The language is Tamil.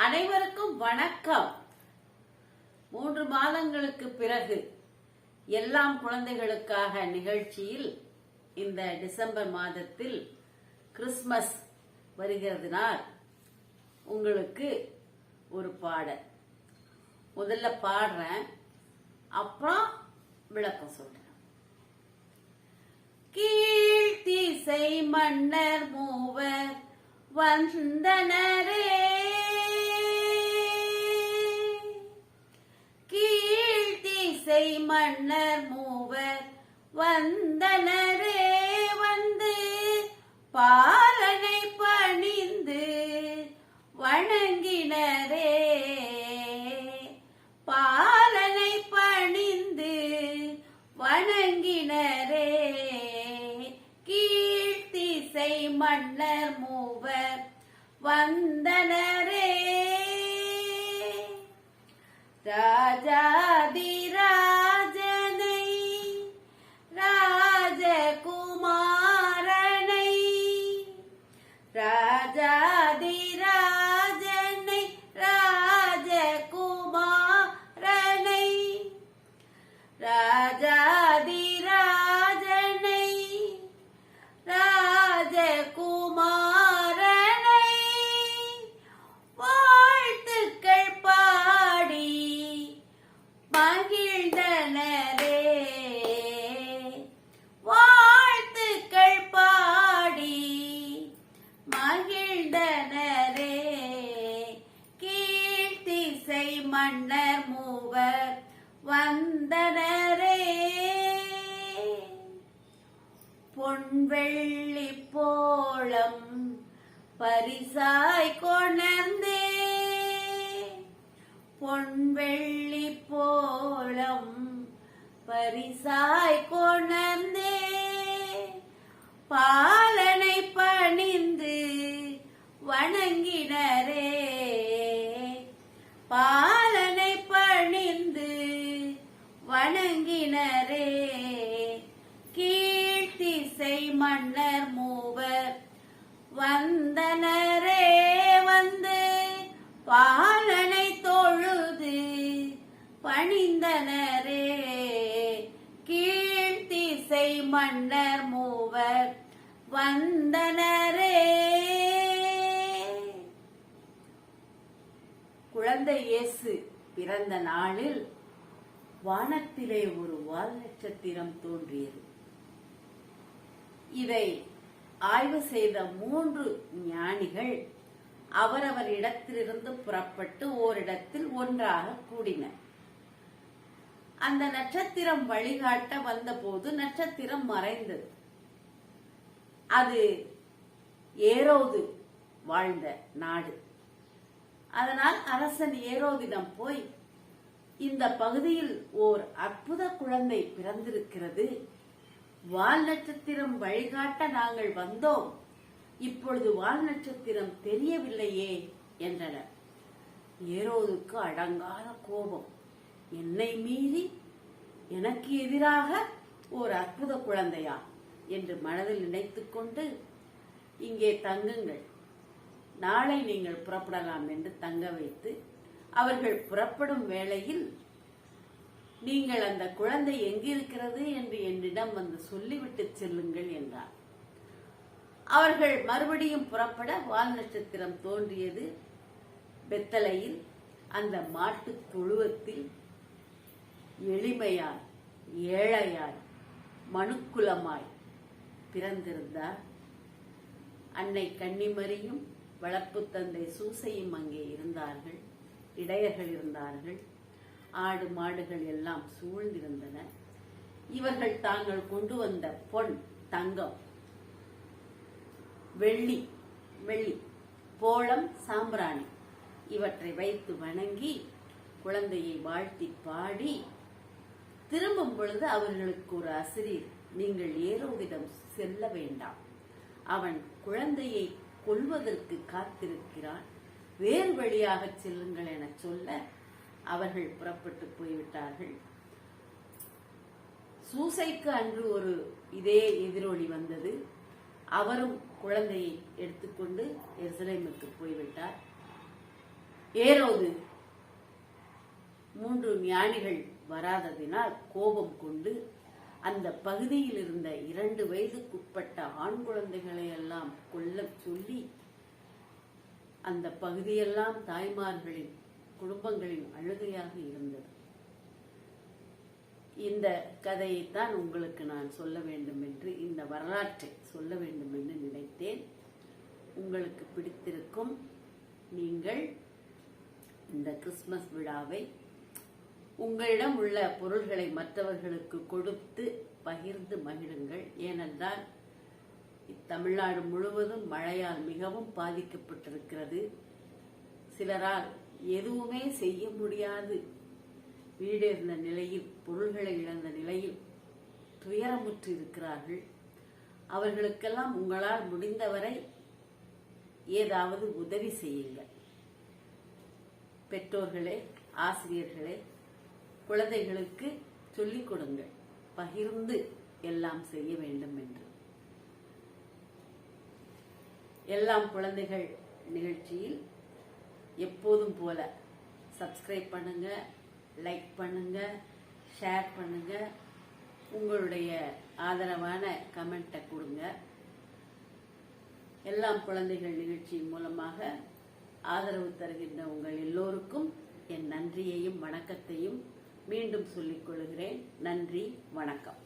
அனைவருக்கும் வணக்கம். 3 மாதங்களுக்கு பிறகு எல்லாம் குழந்தைகளுக்காக நிகழ்ச்சியில் இந்த டிசம்பர் மாதத்தில் கிறிஸ்துமஸ் வருகிறதுனால் உங்களுக்கு ஒரு பாடல் முதல்ல பாடுறேன், அப்புறம் விளக்கம் சொல்றேன். கீழ்த்திசை மன்னர் மூவர் வந்தனரே, கீழ்த்திசை மன்னர் மூவர் வந்தனரே, வந்து பாலனை பணிந்து வணங்கினரே, பாலனை பணிந்து வணங்கினரே, கீழ்த்திசை மன்னர் மூவர் வந்தனரே. ராஜாதிராஜனை ராஜகுமாரனை, ராஜாதிராஜனை ராஜகுமாரனை, ராஜாதிராஜனை ராஜகுமாரனை வாழ்த்துக்கள் பாடி மகிழ்ந்தனரே, வாழ்த்துக்கள் பாடி மகிழ்ந்தனரே, கீழ்த்திசை மன்னர் மூவர் வந்தனரே. பொன்வெள்ளி போளம் பரிசாய் கொணர்ந்தே, பொன்வெள்ளி போளம் பரிசாய் கொணர்ந்தே, பாலனை பணிந்து வணங்கினரே, பாலனை பணிந்து வணங்கினரே, கீழ்த்திசை மன்னர் மூவர் வந்தனரே, வந்து பாலனை தொழுது பணிந்தனரே, கீழ்த்திசை மன்னர் மூவர் வந்தனரே. குழந்தை இயேசு பிறந்த நாளில் வானத்திலே ஒரு வால் நட்சத்திரம் தோன்றியது. இதை ஆய்வு செய்த 3 ஞானிகள் அவரவர் இடத்திலிருந்து புறப்பட்டு ஓரிடத்தில் ஒன்றாக கூடினர். அந்த நட்சத்திரம் வழிகாட்ட வந்தபோது நட்சத்திரம் மறைந்தது. அது ஏரோது வாழ்ந்த நாடு. அதனால் அரசன் ஏரோதிடம் போய், இந்த பகுதியில் ஓர் அற்புத குழந்தை பிறந்திருக்கிறது, வால் நட்சத்திரம் வழிகாட்ட நாங்கள் வந்தோம், இப்பொழுது வால் நட்சத்திரம் தெரியவில்லையே என்றனர். ஏரோதுக்கு அடங்காத கோபம். என்னை மீறி எனக்கு எதிராக ஓர் அற்புத குழந்தையா என்று மனதில் நினைத்துக் கொண்டு, இங்கே தங்குங்கள், நாளை நீங்கள் புறப்படலாம் என்று தங்க வைத்து, அவர்கள் புறப்படும் வேளையில், நீங்கள் அந்த குழந்தை எங்கிருக்கிறது என்று என்னிடம் வந்து சொல்லிவிட்டு செல்லுங்கள் என்றார். அவர்கள் மறுபடியும் புறப்பட வால் நட்சத்திரம் தோன்றியது. பெத்தலையில் அந்த மாட்டு தொழுவத்தில் எளிமையாய் ஏழையாய் மனுக்குலமாய் பிறந்திருந்தார். அன்னை கன்னிமரியும் வளர்ப்பு தந்தை சூசையும் அங்கே இருந்தார்கள். இடையர்கள் இருந்தார்கள். ஆடு மாடுகள் எல்லாம் சூழ்ந்திருந்தன. இவர்கள் தாங்கள் கொண்டு வந்த பொன், தங்கம், வெள்ளி, போளம், சாம்பிராணி இவற்றை வைத்து வணங்கி குழந்தையை வாழ்த்தி பாடி திரும்பும் பொழுது அவர்களுக்கு ஒரு அசிரீர், நீங்கள் ஏரோதிடம் செல்ல வேண்டாம், அவன் குழந்தையை கொல்வதற்கு காத்திருக்கிறான், வேறு வழியாக செல்லுங்கள் என சொல்ல அவர்கள் புறப்பட்டு போய்விட்டார்கள். சூசைக்கு அன்று ஒரு இதே எதிரொலி வந்தது. அவரும் குழந்தையை எடுத்துக்கொண்டு எருசலேமுக்கு போய்விட்டார். ஏரோது 3 ஞானிகள் வராததினால் கோபம் கொண்டு அந்த பகுதியில் இருந்த 2 வயதுக்குட்பட்ட ஆண் குழந்தைகளை எல்லாம் கொல்லச் சொல்லி அந்த பகுதியெல்லாம் தாய்மார்களின் குடும்பங்களின் அழுகையாக இருந்தது. இந்த கதையைத்தான் உங்களுக்கு நான் சொல்ல வேண்டும் என்று, இந்த வரலாற்றை சொல்ல வேண்டும் என்று நினைத்தேன். உங்களுக்கு பிடித்திருக்கும். நீங்கள் இந்த கிறிஸ்துமஸ் விழாவை உங்களிடம் உள்ள பொருள்களை மற்றவர்களுக்கு கொடுத்து பகிர்ந்து மகிழுங்கள். ஏனென்றால் தமிழ்நாடு முழுவதும் மழையால் மிகவும் பாதிக்கப்பட்டிருக்கிறது. சிலரால் எதுவுமே செய்ய முடியாது, வீடு இருந்த நிலையில், பொருள்களை இழந்த நிலையில் துயரமுற்று இருக்கிறார்கள். அவர்களுக்கெல்லாம் உங்களால் முடிந்தவரை ஏதாவது உதவி செய்யுங்கள். பெற்றோர்களே, ஆசிரியர்களே, குழந்தைகளுக்கு சொல்லிக் கொடுங்கள், பகிர்ந்து எல்லாம் செய்ய வேண்டும் என்று. எல்லாம் குழந்தைகள் நிகழ்ச்சியில் எப்போதும் போல சப்ஸ்கிரைப் பண்ணுங்க, லைக் பண்ணுங்க, ஷேர் பண்ணுங்க, உங்களுடைய ஆதரவான கமெண்ட்டை கொடுங்க. எல்லாம் குழந்தைகள் நிகழ்ச்சியின் மூலமாக ஆதரவு தருகின்ற உங்கள் எல்லோருக்கும் என் நன்றியையும் வணக்கத்தையும் மீண்டும் சொல்லிக் கொள்கிறேன். நன்றி, வணக்கம்.